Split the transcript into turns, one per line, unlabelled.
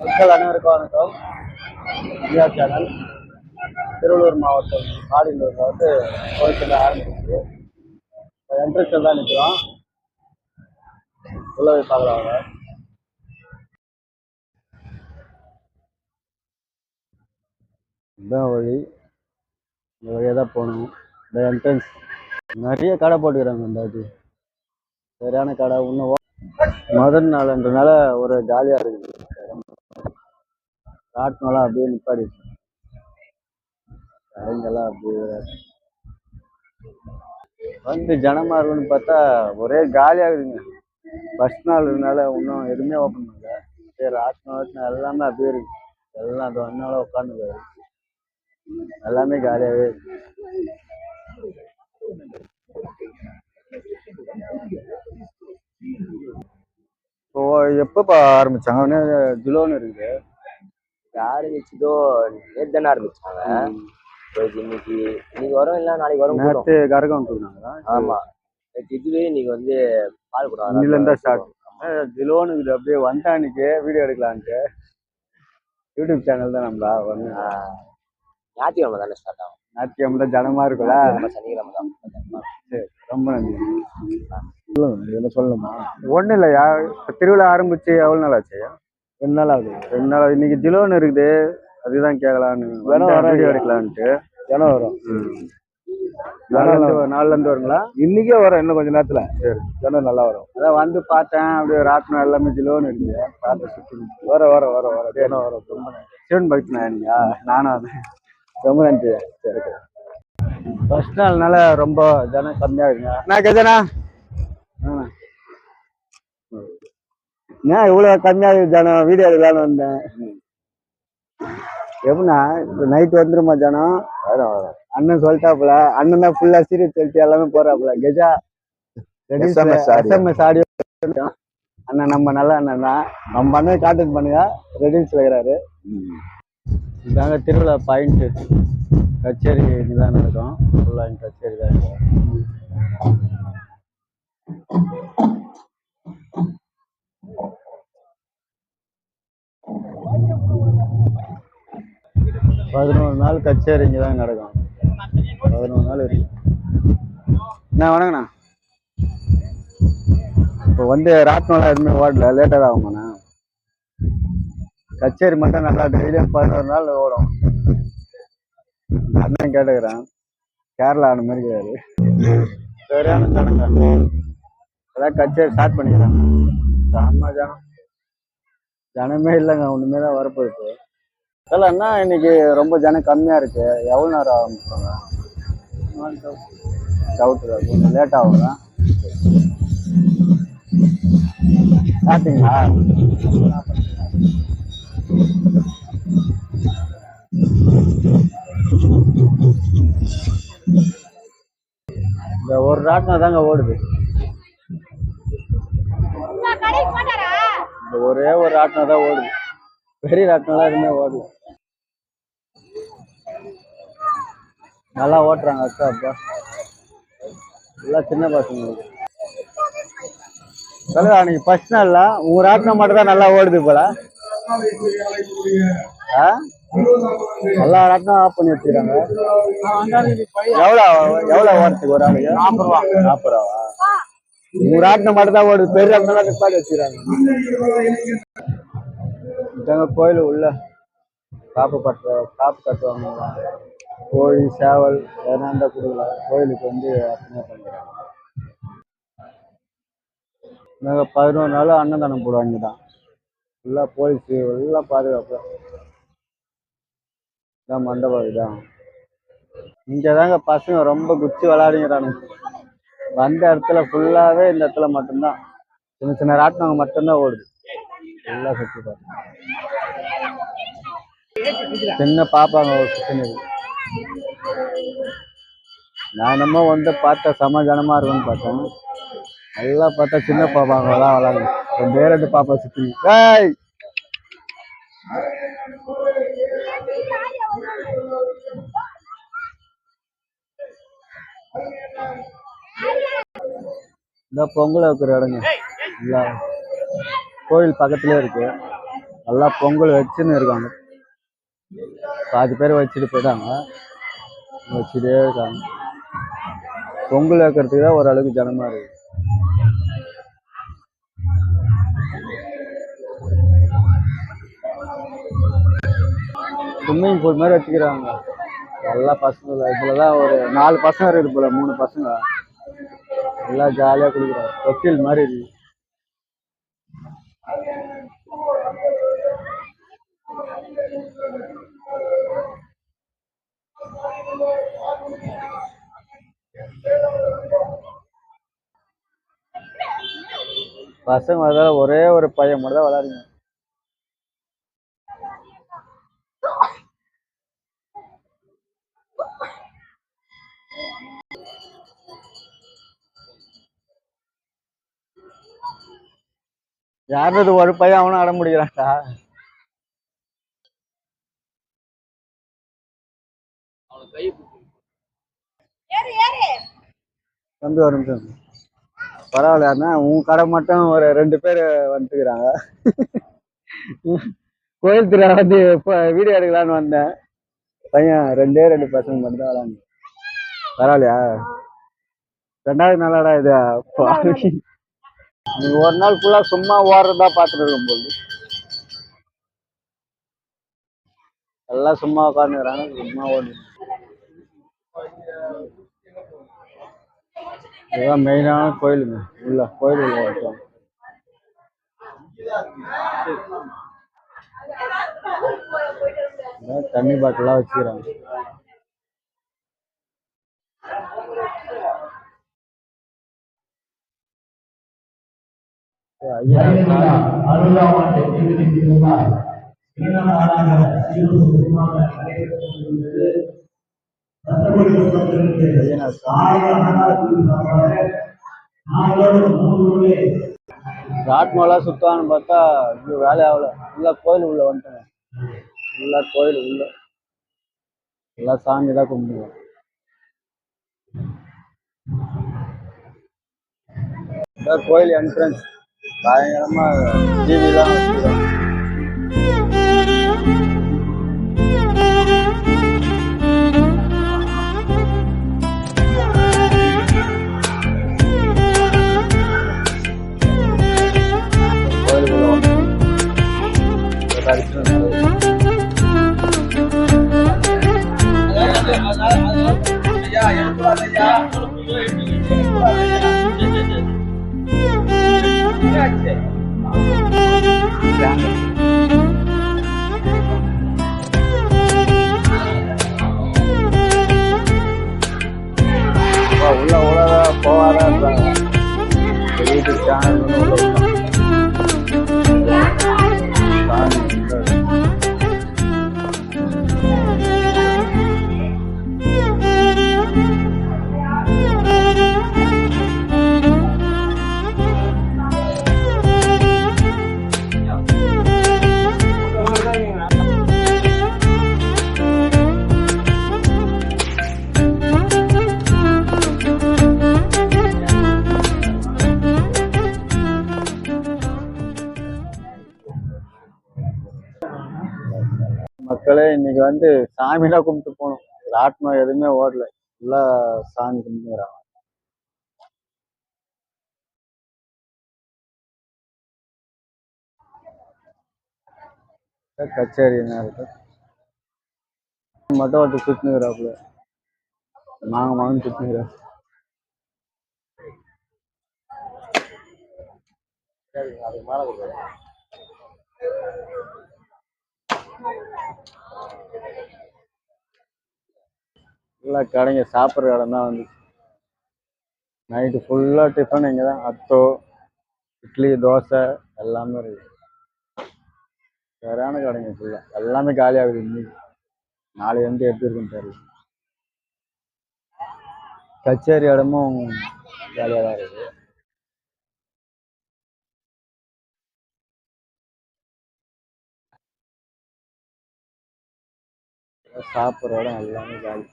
மக்கள் அனைவருக்கும் வணக்கம். இந்தியா சேனல் திருவள்ளூர் மாவட்டம் ஆடினூரில் வந்து கோயத்தில் ஆரம்பிச்சு என்ட்ரன்ஸில் தான் நிற்கிறோம். உள்ள போய் பார்க்கலாம். இதுதான் வழி, இந்த வழியாக தான் போகணும். இந்த என்ட்ரன்ஸ் நிறைய கடை போட்டுக்கிறாங்க. இந்த இது சரியான கடை. இன்னும் முதல் நாள்ன்றனால ஒரு ஜாலியாக இருக்குது. ராட்டினெல்லாம் அப்படியே நிப்பாடிச்சு, கடைங்கெல்லாம் அப்படியே வந்து ஜனமாக இருக்குன்னு பார்த்தா ஒரே காலியாக இருக்குதுங்க. ஃபர்ஸ்ட் நாள் இருந்தால இன்னும் எதுவுமே ஓப்பன் பண்ணல. சரி, ராட்டினம் எல்லாமே அப்படியே இருக்கு. எல்லாம் அது ஒன்னால உட்காந்துக்காரு, எல்லாமே காலியாகவே இருக்கு. இப்போ எப்போ ஆரம்பிச்சாங்க? ஜுலோன்னு இருக்குது.
ஆரம்பிச்சதோ நேற்று தானே ஆரம்பிச்சாங்க. இன்னைக்கு வரும் இல்லை நாளைக்கு வரும்.
நேற்று கரகம் வந்துருந்தாங்க.
ஆமா, இதுவே இன்னைக்கு வந்து பால் கூட
இன்னிலேருந்தா ஸ்டார்ட். ஜிலோன்னு இருக்குது. அப்படியே வந்தா அன்னைக்கு வீடியோ எடுக்கலான்ட்டு யூடியூப் சேனல் தான் நம்மளா ஒன்று.
ஞாயிற்றுக்கிழமை தானே ஸ்டார்ட் ஆகும்.
ஞாயிற்றுக்கிழமை தான் ஜனமா இருக்குல்ல.
சனிக்கிழமை தான்.
சரி, ரொம்ப நன்றி. சொல்லுங்க, சொல்லணுமா? ஒன்றும் இல்லையா, திருவிழா ஆரம்பிச்சு எவ்வளோ நாள் ஆச்சு? 2 நாள் ஆகுது. 2 நாள். இன்னைக்கு ஜிலோன்னு இருக்குது, அதுதான் கேட்கலான்னு வீடியோ எடுக்கலான்ட்டு. ஜனம் வரும். நாலுலேருந்து வருங்களா? இன்னைக்கே வரும், இன்னும் கொஞ்சம் நேரத்தில். சரி, ஜனம் நல்லா வரும். அதான் வந்து பார்த்தேன், அப்படியே ராட்டினம் எல்லாமே ஜிலோன்னு இருக்குது. பார்த்து சுற்றி வர ஜனம் வரும். ரொம்ப நன்றி. சிவன் பக்தனா நீங்க? நானும் அது. ரொம்ப நன்றி. சரி, ஃபர்ஸ்ட் நாள்னால ரொம்ப ஜனம் கம்மியாகுங்க. என்ன கஜனா? ஏன் இவ்வளோ கம்மியாக ஜனம்? வீடியோ எடுக்கலான்னு வந்தேன். எப்படின்னா நைட்டு வந்துருமா ஜனம்? வரும். அண்ணன் சொல்லிட்டாப்புல, அண்ணன் தான் ஃபுல்லா சீரியஸ் சொல்லிட்டு எல்லாமே போறாப்புல. கெஜா எஸ்எம்எஸ் ஆடியோ அண்ணன், நம்ம நல்ல அண்ணன் தான். நம்ம அண்ணன் கான்டாக்ட் பண்ணுங்க, ரெடில்ஸ்ல இருக்கிறாரு. இதாங்க திருவிழா பாயிண்ட். கச்சேரி இதுதான் நடக்கும். ஃபுல்லாக கச்சேரி தான். பதினோரு நாள் கச்சேரி இங்கே தான் நடக்கும். 11 நாள் இருக்கு. என்ன வணங்கண்ணா, இப்போ வந்து ராட்டினம்லாம் எதுவுமே ஓடல, லேட்டாக தான் ஆகுமாண்ணா? கச்சேரி மட்டும் நல்லா டெய்லியும் 11 நாள் ஓடும். அண்ணன் கேட்டுக்கிறேன், கேரளா ஆன மாதிரி கிடையாது. சரியான ஜனங்க. அதான் கச்சேரி ஸ்டார்ட் பண்ணிக்கிறேன். ஆமா, ஜனமே இல்லைங்க, ஒன்றுமே தான் வரப்போயிட்டு. இல்லைன்னா இன்னைக்கு ரொம்ப ஜனம் கம்மியாக இருக்கு. எவ்வளோ நேரம் ஆரம்பிப்பாங்க? டவுட்டு கொஞ்சம் லேட் ஆகுங்களா? பார்த்தீங்களா? இந்த ஒரு ராட்டினம் தாங்க ஓடுது. இந்த ஒரே ஒரு ராட்டினம் தான் ஓடுது. பெரிய ராட்டினம்லாம் எதுவுமே ஓடுது. நல்லா ஓட்டுறாங்க அக்கா. அப்பா எல்லாம் சின்ன பசங்க. சொல்லுங்க, அன்னைக்கு ஃபர்ஸ்ட் நாள்ல உங்க ராட்டினம் மட்டும் தான் நல்லா ஓடுது போல. எல்லா ராட்டினம் ஆஃப் பண்ணி வச்சுக்கிறாங்க. எவ்வளோ ஓடுறதுக்கு ஒரு ஆளுக்கு? 40 ரூபாவா? உங்க ராட்டினம் மட்டும் தான் ஓடுது, பெரிய ராட்டினம் நிப்பாட்டி வச்சுக்கிறாங்க. கோயில் உள்ள காப்பு கட்டுவாங்க. கோழி சேவல் எதனா கொடுக்கலாம். கோயிலுக்கு வந்து அர்ச்சனை பண்ணிக்கிறாங்க. நாங்கள் 11 நாள் அன்னதானம் போடுவாங்க தான். ஃபுல்லாக போலீஸு எல்லாம் பாதுகாப்பு தான். மண்டபம் இதுதான். இங்கே தாங்க பசங்க ரொம்ப குச்சி விளையாடுங்கிறானுங்க. வந்த இடத்துல ஃபுல்லாகவே இந்த இடத்துல மட்டும்தான் சின்ன சின்ன ராட்டினவங்க மட்டும்தான் ஓடுது. ஃபுல்லாக சுற்றி பாருங்க. சின்ன பாப்பாங்க சுற்றினது. நான் என்னமோ வந்து பார்த்தா சமாதானமாக இருக்கும்னு பார்த்தேன். நல்லா பார்த்தா சின்ன பாப்பாங்க தான் விளாடுங்க. 2 பாப்பா சுற்றி. இந்த பொங்கல் வைக்கிற இடங்க இல்லை, கோயில் பக்கத்துலேயே இருக்கு. நல்லா பொங்கல் வச்சுன்னு இருக்காங்க. பாதி பேர் வச்சுட்டு போயிட்டாங்க, வச்சுட்டே இருக்காங்க. பொங்கல் வைக்கிறதுக்கு தான் ஓரளவுக்கு ஜனமா இருக்கு. ஸ்விம்மிங் பூல் மாதிரி வச்சுக்கிறாங்க எல்லா பசங்க. இதுலதான் ஒரு 4 பசங்க இருக்குது போல, 3 பசங்க எல்லாம் ஜாலியா குளிக்கிறாங்க. தொட்டில் மாதிரி இருக்கு. பசங்க வந்தால ஒரே ஒரு பையன் மட்டும் தான் விளையாடுங்க. யாருது ஒரு பையன் அவனும் அடம் முடிக்கிறான்டா. தம்பி ஒரு நிமிஷம் பரவாயில்ல, உன் கடை மட்டும் ஒரு 2 பேர் வந்துட்டுக்கிறாங்க. கோயில் திருவிழா வந்து வீடியோ எடுக்கலான்னு வந்தேன். பையன் 2 பசங்க மட்டும் தான் விளாண்டு. பரவாயில்லையா? 2வது நாளாடா இது. நீ ஒரு நாள் ஃபுல்லா சும்மா ஓடுறதா பார்த்துட்டு இருக்கும் போது எல்லாம் சும்மா உட்காந்துக்கிறாங்க, சும்மா ஓடு. இதுதான் மெயினான கோயிலுங்க. உள்ள கோயில் உள்ள வச்சோம். தண்ணி பாட்டிலாம் வச்சுக்கிறாங்க. ராட்மெல்லாம் சுத்தான்னு பார்த்தா இது வேலை ஆகல. ஃபுல்லா கோயில் உள்ள வந்துட்டேன். ஃபுல்லா கோயில் உள்ள எல்லாம் சாமி தான் கும்பிடுவோம். கோயில் என்ட்ரன்ஸ் பயங்கரமா டிவி தான் வச்சுக்கிறோம். உள்ள உலக போவாரா இருந்தாங்க. யூடியூப் சேனல் மக்களே. இன்னைக்கு வந்து சாமிலாம் கும்பிட்டு போனோம். ராட்னம் எதுவுமே ஓடல, ஃபுல்லா சாமி கும்பிட்டுங்கிறாங்க. கச்சேரி என்ன இருக்கு மட்டும் வந்து சுத்தினுங்கிறாப்புல, மாங்கன்னு சுத்தினுங்கிறாரு. ஃபுல்லா கடைங்க சாப்பிட்ற இடம் தான் வந்து. நைட்டு ஃபுல்லா டிஃபன் இங்கே தான். அத்தோ, இட்லி, தோசை எல்லாமே இருக்கு. சரியான கடைங்க ஃபுல்லா. எல்லாமே காலியாகுது இன்னைக்கு. நாளைக்கு வந்து எப்படி இருக்குன்னு தெரியல. கச்சேரி இடமும் காலியாக தான் இருக்கு. சாப்பிட்ற இடம் எல்லாமே காலி.